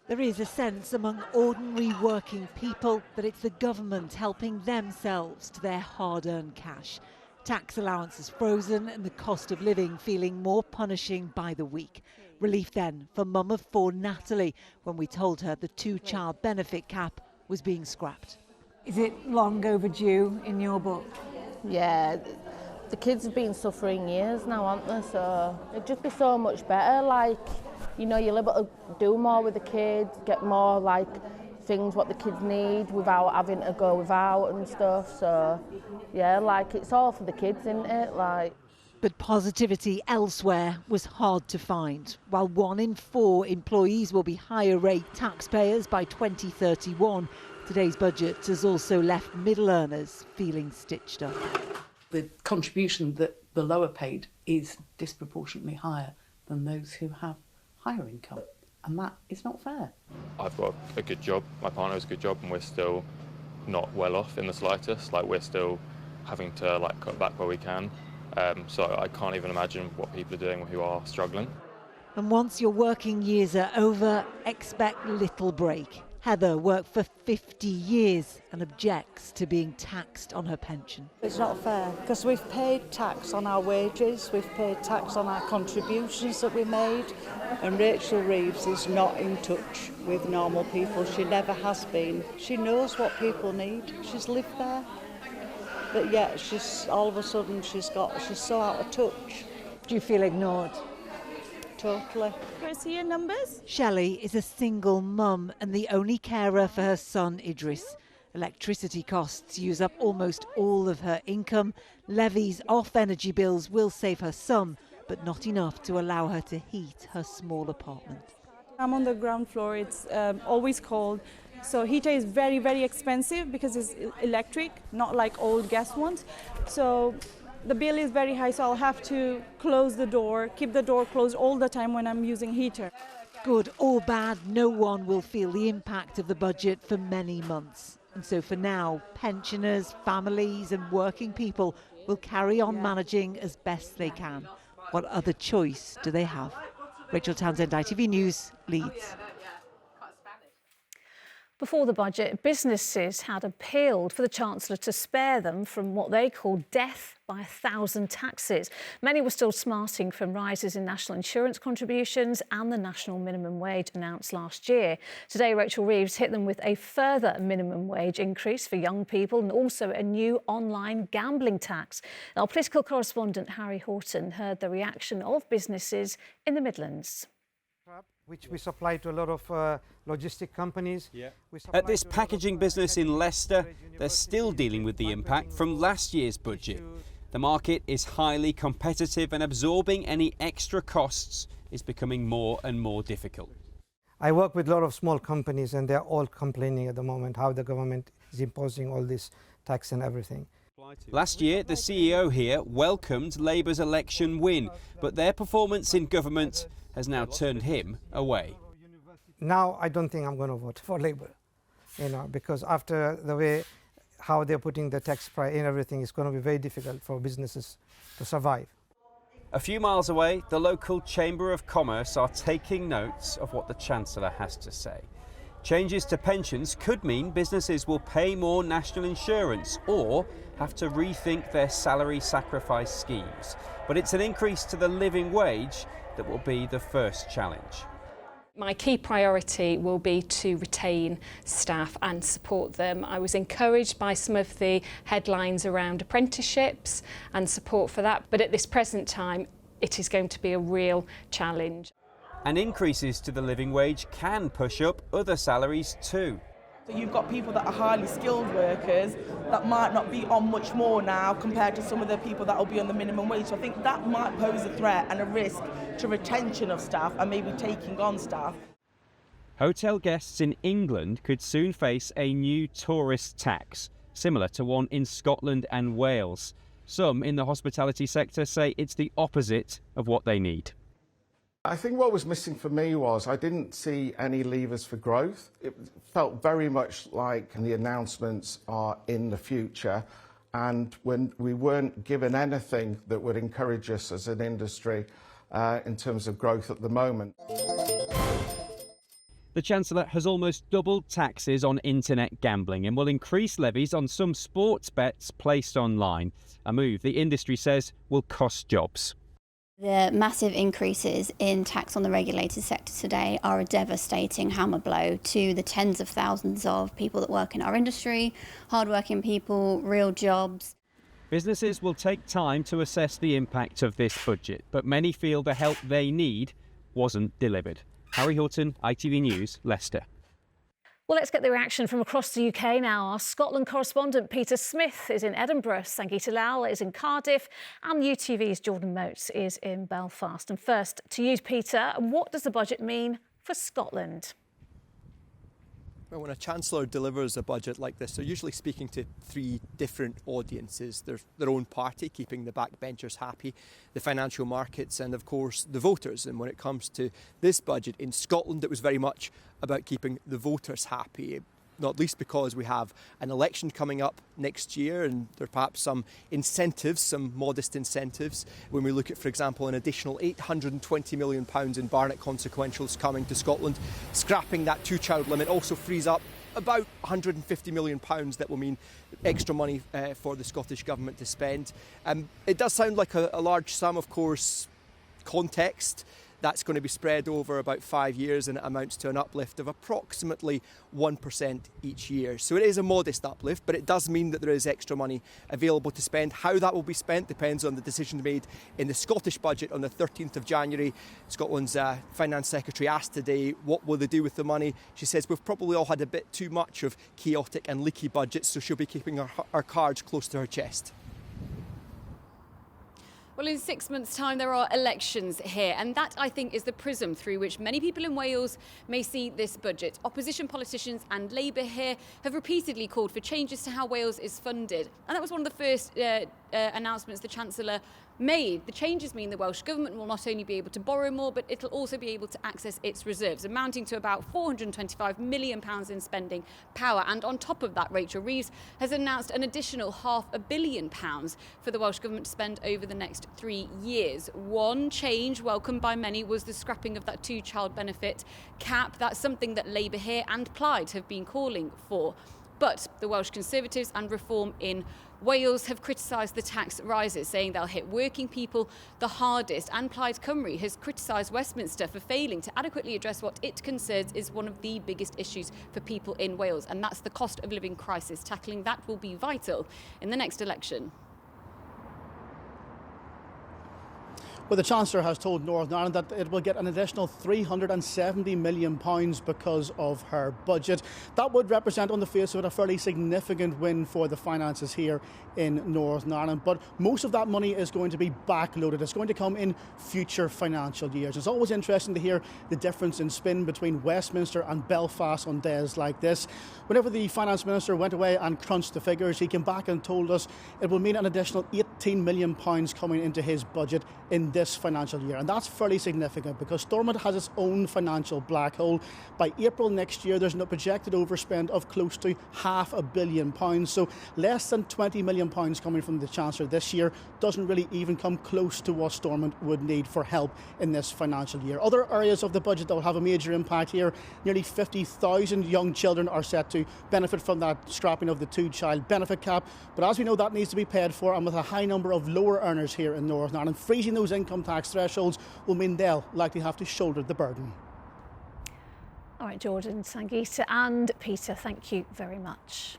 There is a sense among ordinary working people that it's the government helping themselves to their hard-earned cash. Tax allowances frozen and the cost of living feeling more punishing by the week. Relief then for mum of four Natalie when we told her the two-child benefit cap was being scrapped. Is it long overdue in your book? Yeah, the kids have been suffering years now, haven't they? So it'd just be so much better, like, you know, you're able to do more with the kids, get more, like, things what the kids need without having to go without and stuff. So, yeah, like, it's all for the kids, isn't it? Like. But positivity elsewhere was hard to find. While 1 in 4 employees will be higher rate taxpayers by 2031, today's budget has also left middle earners feeling stitched up. The contribution that the lower paid is disproportionately higher than those who have higher income, and that is not fair. I've got a good job, my partner has a good job, and we're still not well off in the slightest. Like, we're still having to, like, cut back where we can. So I can't even imagine what people are doing who are struggling. And once your working years are over, expect little break. Heather worked for 50 years and objects to being taxed on her pension. It's not fair because we've paid tax on our wages, we've paid tax on our contributions that we made, and Rachel Reeves is not in touch with normal people. She never has been. She knows what people need. She's lived there. But yet she's all of a sudden she's so out of touch. Do you feel ignored? Totally. Can I see your numbers? Shelley is a single mum and the only carer for her son Idris. Electricity costs use up almost all of her income. Levies off energy bills will save her some, but not enough to allow her to heat her small apartment. I'm on the ground floor. It's always cold. So heater is very, very expensive because it's electric, not like old gas ones. So the bill is very high, so I'll have to close the door, keep the door closed all the time when I'm using heater. Good or bad, no one will feel the impact of the budget for many months. And so for now, pensioners, families and working people will carry on managing as best they can. What other choice do they have? Rachel Townsend, ITV News, Leeds. Before the budget, businesses had appealed for the Chancellor to spare them from what they call death by 1,000 taxes. Many were still smarting from rises in national insurance contributions and the national minimum wage announced last year. Today, Rachel Reeves hit them with a further minimum wage increase for young people and also a new online gambling tax. Our political correspondent Harry Horton heard the reaction of businesses in the Midlands. Which we supply to a lot of logistic companies. Yeah. At this packaging business in Leicester, they're still dealing with the impact from last year's budget. The market is highly competitive and absorbing any extra costs is becoming more and more difficult. I work with a lot of small companies and they're all complaining at the moment how the government is imposing all this tax and everything. Last year, the CEO here welcomed Labour's election win, but their performance in government has now turned him away. Now I don't think I'm going to vote for Labour, because after the way how they're putting the tax price in everything, it's going to be very difficult for businesses to survive. A few miles away, the local Chamber of Commerce are taking notes of what the Chancellor has to say. Changes to pensions could mean businesses will pay more national insurance or have to rethink their salary sacrifice schemes. But it's an increase to the living wage that will be the first challenge. My key priority will be to retain staff and support them. I was encouraged by some of the headlines around apprenticeships and support for that, but at this present time it is going to be a real challenge. And increases to the living wage can push up other salaries too. So you've got people that are highly skilled workers that might not be on much more now compared to some of the people that will be on the minimum wage. So I think that might pose a threat and a risk to retention of staff and maybe taking on staff. Hotel guests in England could soon face a new tourist tax, similar to one in Scotland and Wales. Some in the hospitality sector say it's the opposite of what they need. I think what was missing for me was I didn't see any levers for growth. It felt very much like the announcements are in the future, and when we weren't given anything that would encourage us as an industry in terms of growth at the moment. The Chancellor has almost doubled taxes on internet gambling and will increase levies on some sports bets placed online, a move the industry says will cost jobs. The massive increases in tax on the regulated sector today are a devastating hammer blow to the tens of thousands of people that work in our industry, hardworking people, real jobs. Businesses will take time to assess the impact of this budget, but many feel the help they need wasn't delivered. Harry Houghton, ITV News, Leicester. Well, let's get the reaction from across the UK now. Our Scotland correspondent Peter Smith is in Edinburgh, Sangeeta Lal is in Cardiff, and UTV's Jordan Motes is in Belfast. And first, to you, Peter, what does the budget mean for Scotland? Well, when a Chancellor delivers a budget like this, they're usually speaking to three different audiences. There's their own party, keeping the backbenchers happy, the financial markets, and of course the voters. And when it comes to this budget in Scotland, it was very much about keeping the voters happy, not least because we have an election coming up next year, and there are perhaps some incentives, some modest incentives. When we look at, for example, an additional £820 million in Barnett consequentials coming to Scotland, scrapping that two-child limit also frees up about £150 million that will mean extra money for the Scottish Government to spend. It does sound like a large sum, of course. Context, that's going to be spread over about 5 years, and it amounts to an uplift of approximately 1% each year. So it is a modest uplift, but it does mean that there is extra money available to spend. How that will be spent depends on the decision made in the Scottish budget on the 13th of January. Scotland's Finance Secretary asked today, what will they do with the money? She says, we've probably all had a bit too much of chaotic and leaky budgets, so she'll be keeping her cards close to her chest. Well, in 6 months' time, there are elections here, and that, I think, is the prism through which many people in Wales may see this budget. Opposition politicians and Labour here have repeatedly called for changes to how Wales is funded, and that was one of the first announcements the Chancellor made. The changes mean the Welsh Government will not only be able to borrow more, but it'll also be able to access its reserves, amounting to about £425 million in spending power. And on top of that, Rachel Reeves has announced an additional £500 million for the Welsh Government to spend over the next 3 years. One change welcomed by many was the scrapping of that two-child benefit cap. That's something that Labour here and Plaid have been calling for. But the Welsh Conservatives and Reform in Wales have criticised the tax rises, saying they'll hit working people the hardest. And Plaid Cymru has criticised Westminster for failing to adequately address what it concerns is one of the biggest issues for people in Wales, and that's the cost of living crisis. Tackling that will be vital in the next election. Well, the Chancellor has told Northern Ireland that it will get an additional £370 million because of her budget. That would represent, on the face of it, a fairly significant win for the finances here in Northern Ireland. But most of that money is going to be backloaded. It's going to come in future financial years. It's always interesting to hear the difference in spin between Westminster and Belfast on days like this. Whenever the Finance Minister went away and crunched the figures, he came back and told us it will mean an additional £18 million coming into his budget in this financial year. And that's fairly significant because Stormont has its own financial black hole. By April next year, there's a projected overspend of close to £500 million. So less than £20 million coming from the Chancellor this year doesn't really even come close to what Stormont would need for help in this financial year. Other areas of the budget that will have a major impact here, nearly 50,000 young children are set to benefit from that scrapping of the two-child benefit cap. But as we know, that needs to be paid for, and with a high number of lower earners here in Northern Ireland, freezing those income tax thresholds will mean they'll likely have to shoulder the burden. All right, Jordan, Sangeeta and Peter, thank you very much.